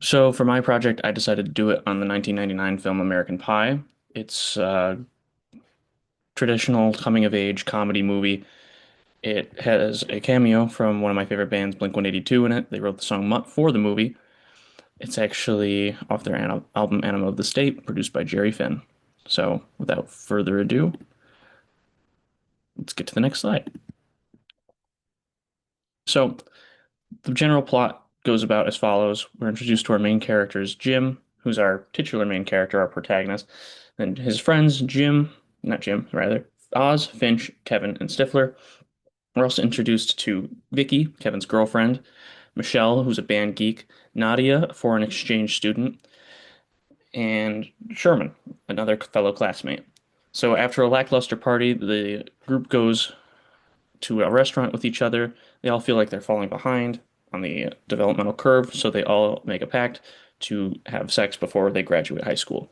So for my project, I decided to do it on the 1999 film American Pie. It's a traditional coming-of-age comedy movie. It has a cameo from one of my favorite bands, Blink-182, in it. They wrote the song Mutt for the movie. It's actually off their album Animal of the State, produced by Jerry Finn. So without further ado, let's get to the next slide. So the general plot goes about as follows. We're introduced to our main characters, Jim, who's our titular main character, our protagonist, and his friends, not Jim, rather, Oz, Finch, Kevin, and Stifler. We're also introduced to Vicky, Kevin's girlfriend, Michelle, who's a band geek, Nadia, a foreign exchange student, and Sherman, another fellow classmate. So after a lackluster party, the group goes to a restaurant with each other. They all feel like they're falling behind on the developmental curve, so they all make a pact to have sex before they graduate high school.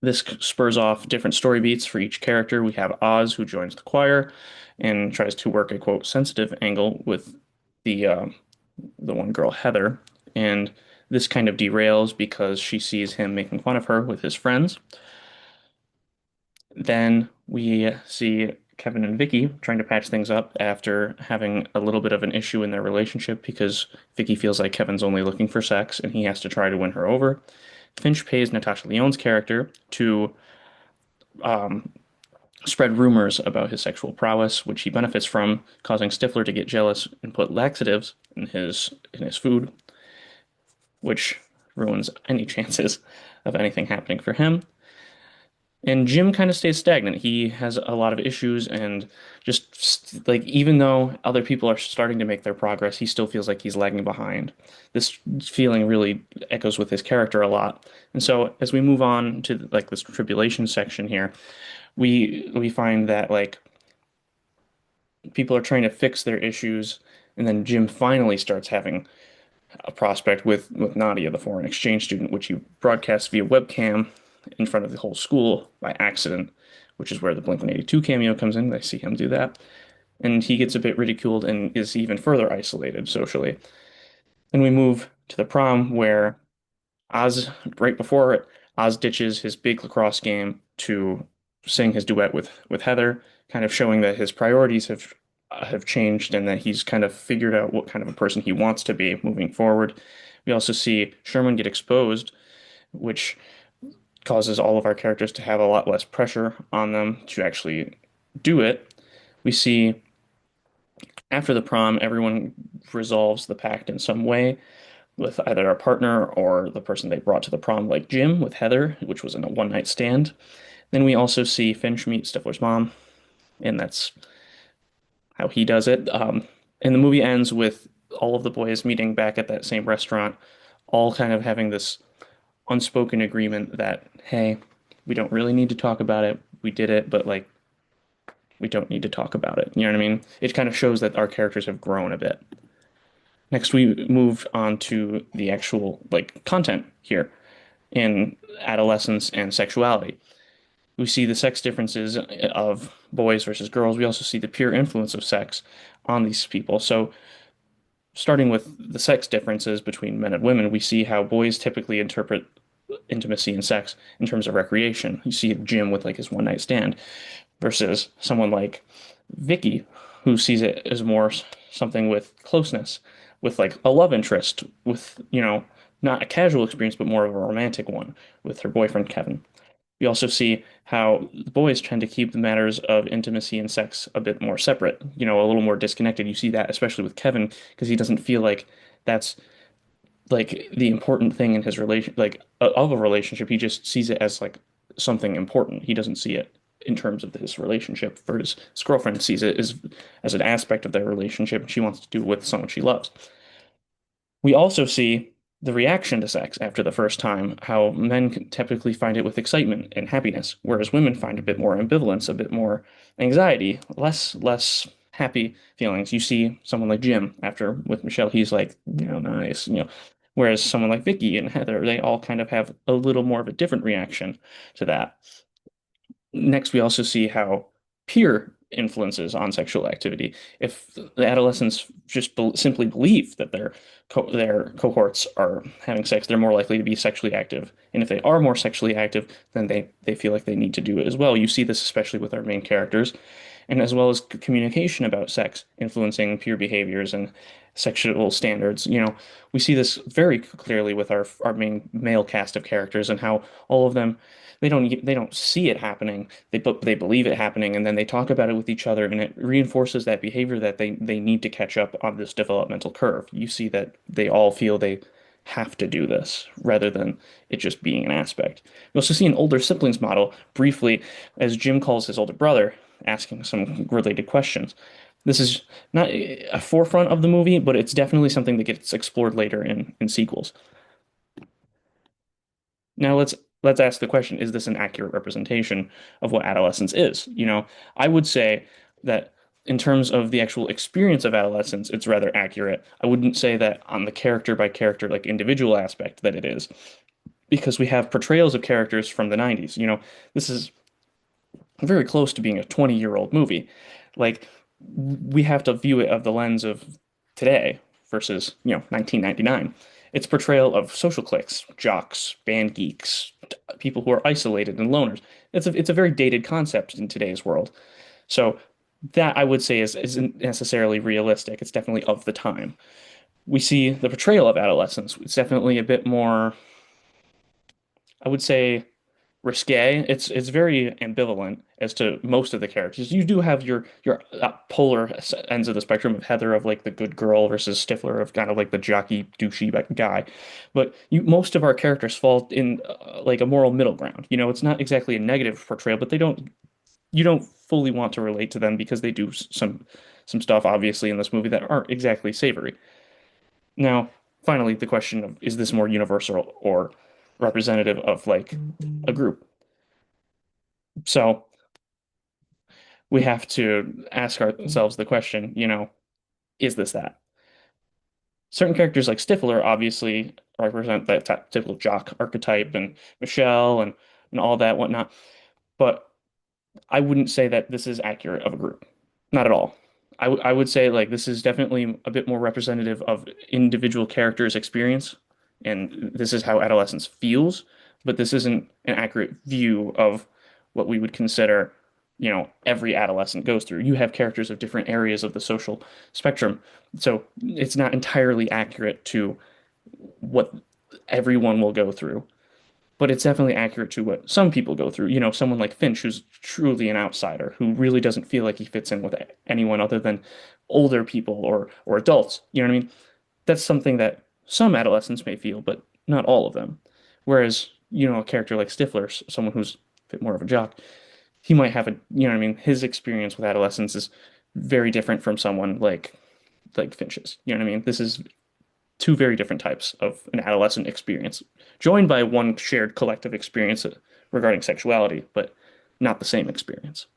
This spurs off different story beats for each character. We have Oz, who joins the choir and tries to work a quote sensitive angle with the uh, the one girl Heather, and this kind of derails because she sees him making fun of her with his friends. Then we see Kevin and Vicky trying to patch things up after having a little bit of an issue in their relationship because Vicky feels like Kevin's only looking for sex and he has to try to win her over. Finch pays Natasha Lyonne's character to um, spread rumors about his sexual prowess, which he benefits from, causing Stifler to get jealous and put laxatives in his food, which ruins any chances of anything happening for him. And Jim kind of stays stagnant. He has a lot of issues and just like even though other people are starting to make their progress, he still feels like he's lagging behind. This feeling really echoes with his character a lot. And so as we move on to like this tribulation section here, we find that like people are trying to fix their issues and then Jim finally starts having a prospect with Nadia, the foreign exchange student, which he broadcasts via webcam in front of the whole school by accident, which is where the Blink-182 cameo comes in. I see him do that. And he gets a bit ridiculed and is even further isolated socially. Then we move to the prom where Oz, right before it, Oz ditches his big lacrosse game to sing his duet with Heather, kind of showing that his priorities have changed and that he's kind of figured out what kind of a person he wants to be moving forward. We also see Sherman get exposed, which causes all of our characters to have a lot less pressure on them to actually do it. We see after the prom, everyone resolves the pact in some way with either a partner or the person they brought to the prom, like Jim with Heather, which was in a one night stand. Then we also see Finch meet Stifler's mom, and that's how he does it. And the movie ends with all of the boys meeting back at that same restaurant, all kind of having this unspoken agreement that, hey, we don't really need to talk about it. We did it, but like, we don't need to talk about it. You know what I mean? It kind of shows that our characters have grown a bit. Next, we move on to the actual like content here in adolescence and sexuality. We see the sex differences of boys versus girls. We also see the pure influence of sex on these people. So, starting with the sex differences between men and women, we see how boys typically interpret intimacy and sex in terms of recreation. You see Jim with like his one night stand versus someone like Vicky, who sees it as more something with closeness, with like a love interest, with, not a casual experience, but more of a romantic one with her boyfriend Kevin. We also see how the boys tend to keep the matters of intimacy and sex a bit more separate, a little more disconnected. You see that especially with Kevin because he doesn't feel like that's like the important thing in his relation, like of a relationship. He just sees it as like something important. He doesn't see it in terms of his relationship. For his girlfriend sees it as an aspect of their relationship, and she wants to do it with someone she loves. We also see the reaction to sex after the first time, how men can typically find it with excitement and happiness, whereas women find a bit more ambivalence, a bit more anxiety, less happy feelings. You see someone like Jim after with Michelle, he's like, nice, whereas someone like Vicky and Heather, they all kind of have a little more of a different reaction to that. Next, we also see how peer influences on sexual activity. If the adolescents just simply believe that their cohorts are having sex, they're more likely to be sexually active. And if they are more sexually active, then they feel like they need to do it as well. You see this especially with our main characters, and as well as communication about sex influencing peer behaviors and sexual standards. We see this very clearly with our main male cast of characters and how all of them they don't see it happening. They believe it happening, and then they talk about it with each other, and it reinforces that behavior that they need to catch up on this developmental curve. You see that they all feel they have to do this rather than it just being an aspect. We also see an older siblings model briefly as Jim calls his older brother, asking some related questions. This is not a forefront of the movie, but it's definitely something that gets explored later in sequels. Now let's ask the question, is this an accurate representation of what adolescence is? I would say that in terms of the actual experience of adolescence, it's rather accurate. I wouldn't say that on the character by character, like individual aspect that it is, because we have portrayals of characters from the 90s. This is very close to being a 20-year-old movie. Like we have to view it of the lens of today versus, 1999. Its portrayal of social cliques, jocks, band geeks, people who are isolated and loners. It's a very dated concept in today's world. So that I would say isn't necessarily realistic. It's definitely of the time. We see the portrayal of adolescence. It's definitely a bit more, I would say, risque. It's very ambivalent as to most of the characters. You do have your polar ends of the spectrum of Heather of like the good girl versus Stifler of kind of like the jockey douchey guy, but most of our characters fall in like a moral middle ground. It's not exactly a negative portrayal, but they don't you don't fully want to relate to them because they do some stuff obviously in this movie that aren't exactly savory. Now, finally, the question of is this more universal or representative of like a group? So we have to ask ourselves the question, is this that? Certain characters like Stifler obviously represent that typical jock archetype and Michelle and all that whatnot. But I wouldn't say that this is accurate of a group. Not at all. I would say like this is definitely a bit more representative of individual characters' experience, and this is how adolescence feels, but this isn't an accurate view of what we would consider, every adolescent goes through. You have characters of different areas of the social spectrum, so it's not entirely accurate to what everyone will go through, but it's definitely accurate to what some people go through. Someone like Finch, who's truly an outsider, who really doesn't feel like he fits in with anyone other than older people or adults. You know what I mean? That's something that some adolescents may feel, but not all of them. Whereas, a character like Stifler, someone who's a bit more of a jock, he might have what I mean? His experience with adolescence is very different from someone like Finch's. You know what I mean? This is two very different types of an adolescent experience, joined by one shared collective experience regarding sexuality, but not the same experience.